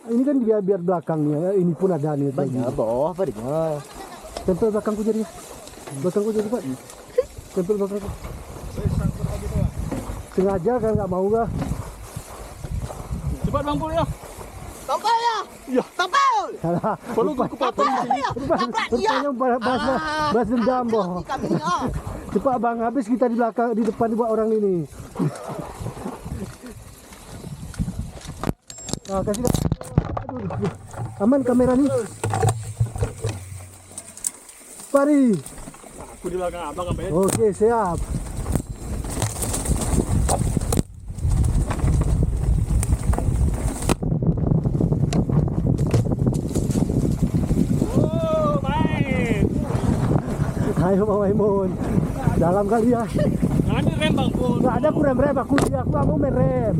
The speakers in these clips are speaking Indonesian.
Ini kan biar belakangnya, ini pun ada nih. Banyak bawah, banyak. Tempel belakangku jadi. Belakangku jadi Pak. Tempel belakangku. Sengaja kan nggak mau kah? Cepat bangkul ya. Tampal ya. Iya. Tampal. Salah. Perlu aku Tampal ya. Rupanya bahas dendam boh. Cepat bang, habis kita di belakang, di depan buat orang ini. Nah, kasih. Aduh, aman kamera nih. Pari. Aku di belakang abang kan, Ben. Oke, siap. Oh, baik. Ayo Bang Maimun. Dalam kali ya. Jangan direm bangkul. Nggak ada aku rem aku nggak mau main rem.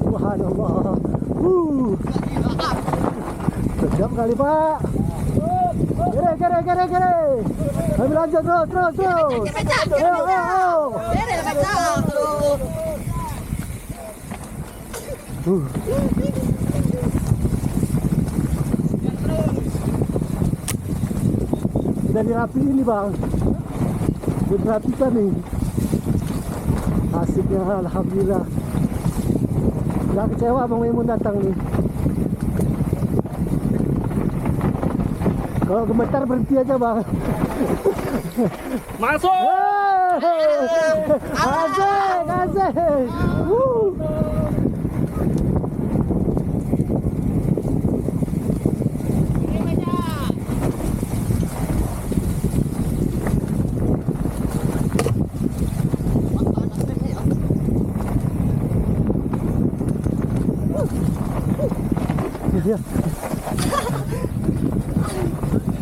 Subhanallah. Sedap kali Pak. Kere. Ayo lanjut terus. Ayo. Sudah dirapiin nih Bang. Sudah dirapikan nih. Asiknya alhamdulillah. Gak kecewa Bang Maimun datang nih. Kalau gemetar berhenti aja Bang. Masuk. Asik. Ya.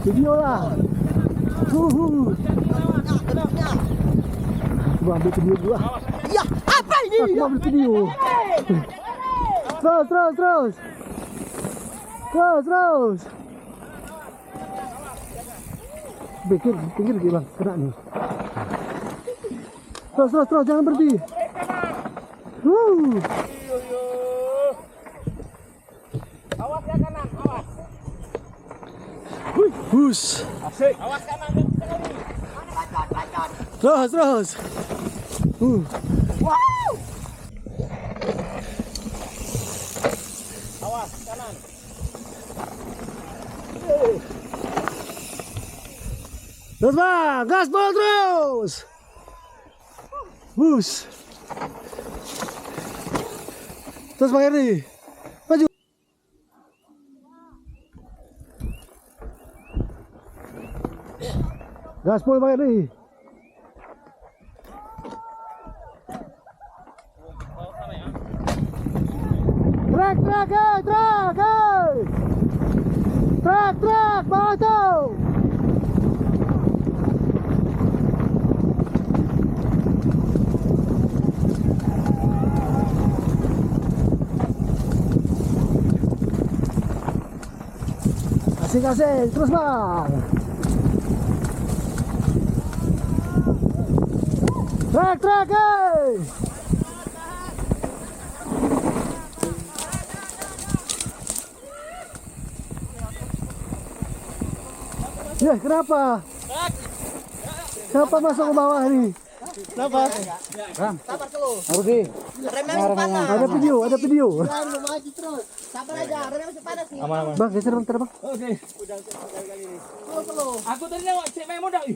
Video lah. Gua ambil video gua. Ya, apa ini? Aku ambil video. Terus. Pinggir lagi Bang, kena nih. Terus, jangan berhenti. Awas ya kanan, awas. Hus. Asik. Awas kanan sekali. Terus. Wow. Awas kanan. Terus Bang, gaspol terus. Hus. Terus Bang Erdi. Maju. Gaspol Bang Erdi. Truk, bawah tuh. Asik, terus Bang. Truk, Ya, kenapa? Siapa masuk ke bawah ini? Kenapa? Sabar dulu. Oke. Remnya masih panas. Ada video. Jangan maju terus. Sabar aja, remnya masih panas nih. Bang, geser Bang, Bang. Oke. Dulu. Aku tadi nengok cek main modal.